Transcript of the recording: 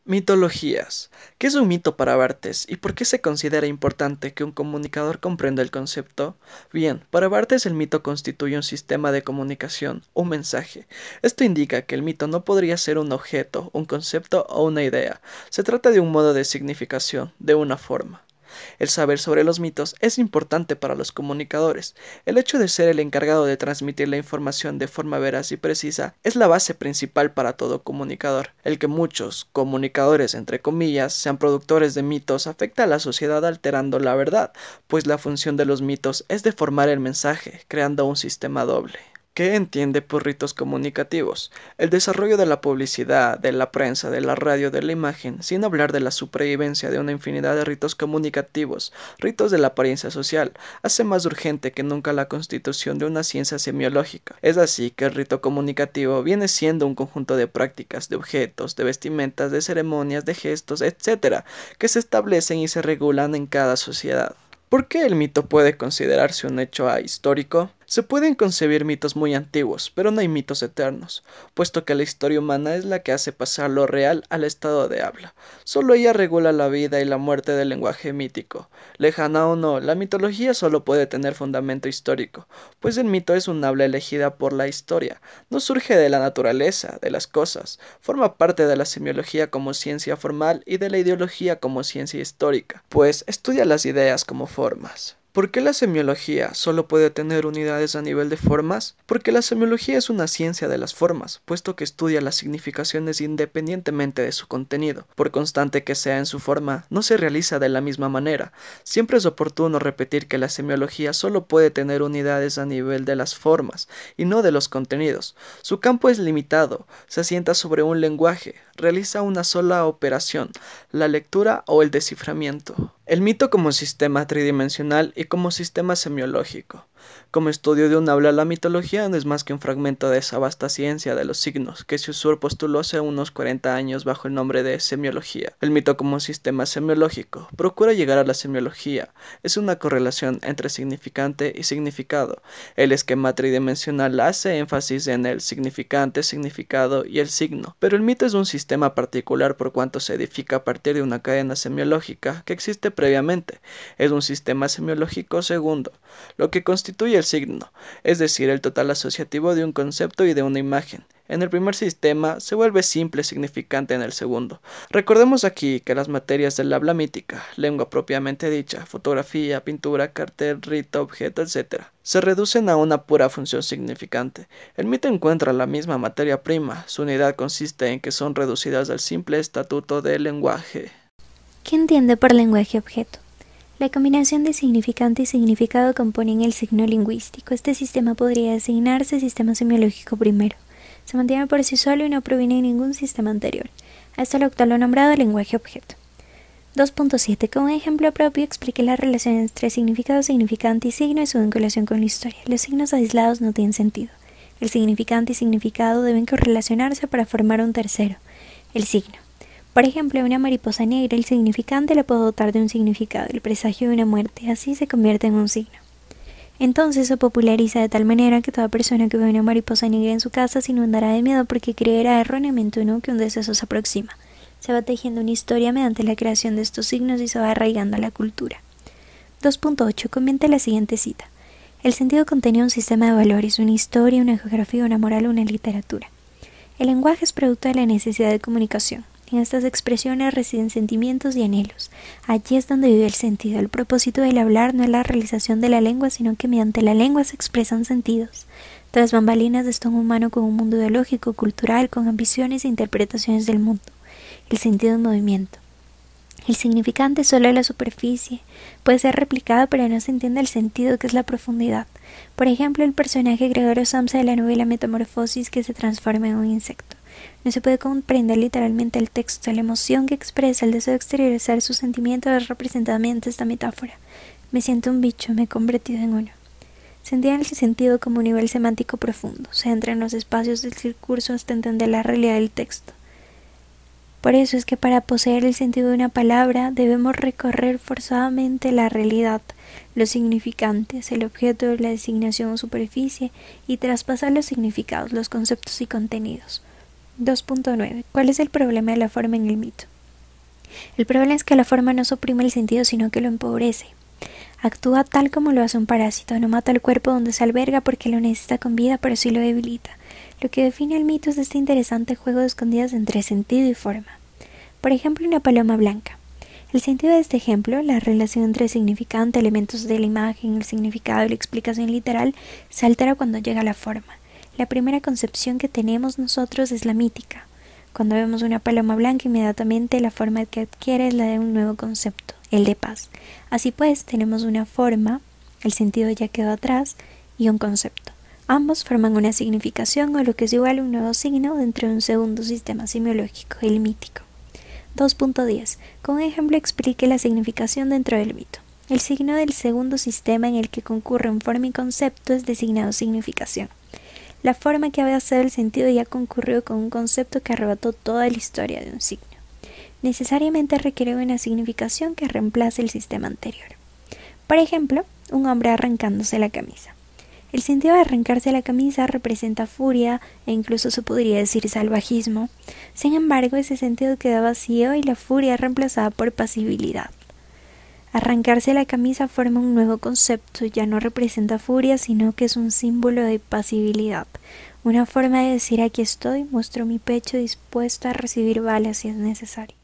Mitologías. ¿Qué es un mito para Barthes y por qué se considera importante que un comunicador comprenda el concepto? Bien, para Barthes el mito constituye un sistema de comunicación, un mensaje. Esto indica que el mito no podría ser un objeto, un concepto o una idea. Se trata de un modo de significación, de una forma. El saber sobre los mitos es importante para los comunicadores. El hecho de ser el encargado de transmitir la información de forma veraz y precisa es la base principal para todo comunicador. El que muchos comunicadores, entre comillas, sean productores de mitos afecta a la sociedad alterando la verdad, pues la función de los mitos es deformar el mensaje, creando un sistema doble. ¿Qué entiende por ritos comunicativos? El desarrollo de la publicidad, de la prensa, de la radio, de la imagen, sin hablar de la supervivencia de una infinidad de ritos comunicativos, ritos de la apariencia social, hace más urgente que nunca la constitución de una ciencia semiológica. Es así que el rito comunicativo viene siendo un conjunto de prácticas, de objetos, de vestimentas, de ceremonias, de gestos, etc., que se establecen y se regulan en cada sociedad. ¿Por qué el mito puede considerarse un hecho ahistórico? Se pueden concebir mitos muy antiguos, pero no hay mitos eternos, puesto que la historia humana es la que hace pasar lo real al estado de habla. Solo ella regula la vida y la muerte del lenguaje mítico. Lejana o no, la mitología solo puede tener fundamento histórico, pues el mito es un habla elegida por la historia. No surge de la naturaleza, de las cosas. Forma parte de la semiología como ciencia formal y de la ideología como ciencia histórica, pues estudia las ideas como formas. ¿Por qué la semiología solo puede tener unidades a nivel de formas? Porque la semiología es una ciencia de las formas, puesto que estudia las significaciones independientemente de su contenido. Por constante que sea en su forma, no se realiza de la misma manera. Siempre es oportuno repetir que la semiología solo puede tener unidades a nivel de las formas, y no de los contenidos. Su campo es limitado, se asienta sobre un lenguaje, realiza una sola operación, la lectura o el desciframiento. El mito como sistema tridimensional y como sistema semiológico. Como estudio de un habla, la mitología no es más que un fragmento de esa vasta ciencia de los signos que Saussure postuló hace unos 40 años bajo el nombre de semiología. El mito como sistema semiológico procura llegar a la semiología. Es una correlación entre significante y significado. El esquema tridimensional hace énfasis en el significante, significado y el signo. Pero el mito es un sistema particular por cuanto se edifica a partir de una cadena semiológica que existe previamente. Es un sistema semiológico segundo, lo que constituye el signo, es decir, el total asociativo de un concepto y de una imagen. En el primer sistema se vuelve simple significante en el segundo. Recordemos aquí que las materias del habla mítica, lengua propiamente dicha, fotografía, pintura, cartel, rito, objeto, etc., se reducen a una pura función significante. El mito encuentra la misma materia prima, su unidad consiste en que son reducidas al simple estatuto del lenguaje. ¿Qué entiende por lenguaje objeto? La combinación de significante y significado componen el signo lingüístico. Este sistema podría designarse sistema semiológico primero. Se mantiene por sí solo y no proviene de ningún sistema anterior. A esto lo actual lo nombrado lenguaje objeto. 2.7. Como ejemplo propio explique la relación entre significado, significante y signo y su vinculación con la historia. Los signos aislados no tienen sentido. El significante y significado deben correlacionarse para formar un tercero, el signo. Por ejemplo, una mariposa negra, el significante la puede dotar de un significado, el presagio de una muerte, así se convierte en un signo. Entonces se populariza de tal manera que toda persona que ve una mariposa negra en su casa se inundará de miedo porque creerá erróneamente uno que un deceso se aproxima. Se va tejiendo una historia mediante la creación de estos signos y se va arraigando a la cultura. 2.8. Comienza la siguiente cita. El sentido contenía un sistema de valores, una historia, una geografía, una moral o una literatura. El lenguaje es producto de la necesidad de comunicación. En estas expresiones residen sentimientos y anhelos. Allí es donde vive el sentido. El propósito del hablar no es la realización de la lengua, sino que mediante la lengua se expresan sentidos. Tras bambalinas está un humano con un mundo ideológico, cultural, con ambiciones e interpretaciones del mundo. El sentido en movimiento. El significante es solo la superficie. Puede ser replicado, pero no se entiende el sentido, que es la profundidad. Por ejemplo, el personaje Gregorio Samsa de la novela Metamorfosis, que se transforma en un insecto. No se puede comprender literalmente el texto, la emoción que expresa, el deseo de exteriorizar sus sentimientos es representada mediante esta metáfora. Me siento un bicho, me he convertido en uno. Se entiende el sentido como un nivel semántico profundo, se entra en los espacios del discurso hasta entender la realidad del texto. Por eso es que para poseer el sentido de una palabra debemos recorrer forzadamente la realidad, los significantes, el objeto de la designación o superficie y traspasar los significados, los conceptos y contenidos. 2.9. ¿Cuál es el problema de la forma en el mito? El problema es que la forma no suprime el sentido, sino que lo empobrece. Actúa tal como lo hace un parásito, no mata el cuerpo donde se alberga porque lo necesita con vida, pero sí lo debilita. Lo que define el mito es este interesante juego de escondidas entre sentido y forma. Por ejemplo, una paloma blanca. El sentido de este ejemplo, la relación entre significante, elementos de la imagen, el significado y la explicación literal, se altera cuando llega la forma. La primera concepción que tenemos nosotros es la mítica. Cuando vemos una paloma blanca, inmediatamente la forma que adquiere es la de un nuevo concepto, el de paz. Así pues, tenemos una forma, el sentido ya quedó atrás, y un concepto. Ambos forman una significación o lo que es igual a un nuevo signo dentro de un segundo sistema semiológico, el mítico. 2.10. Con un ejemplo explique la significación dentro del mito. El signo del segundo sistema en el que concurren forma y concepto es designado significación. La forma que había sido el sentido ya concurrió con un concepto que arrebató toda la historia de un signo. Necesariamente requiere una significación que reemplace el sistema anterior. Por ejemplo, un hombre arrancándose la camisa. El sentido de arrancarse la camisa representa furia e incluso se podría decir salvajismo. Sin embargo, ese sentido queda vacío y la furia es reemplazada por pasibilidad. Arrancarse la camisa forma un nuevo concepto, ya no representa furia, sino que es un símbolo de pasibilidad. Una forma de decir aquí estoy, muestro mi pecho dispuesto a recibir balas si es necesario.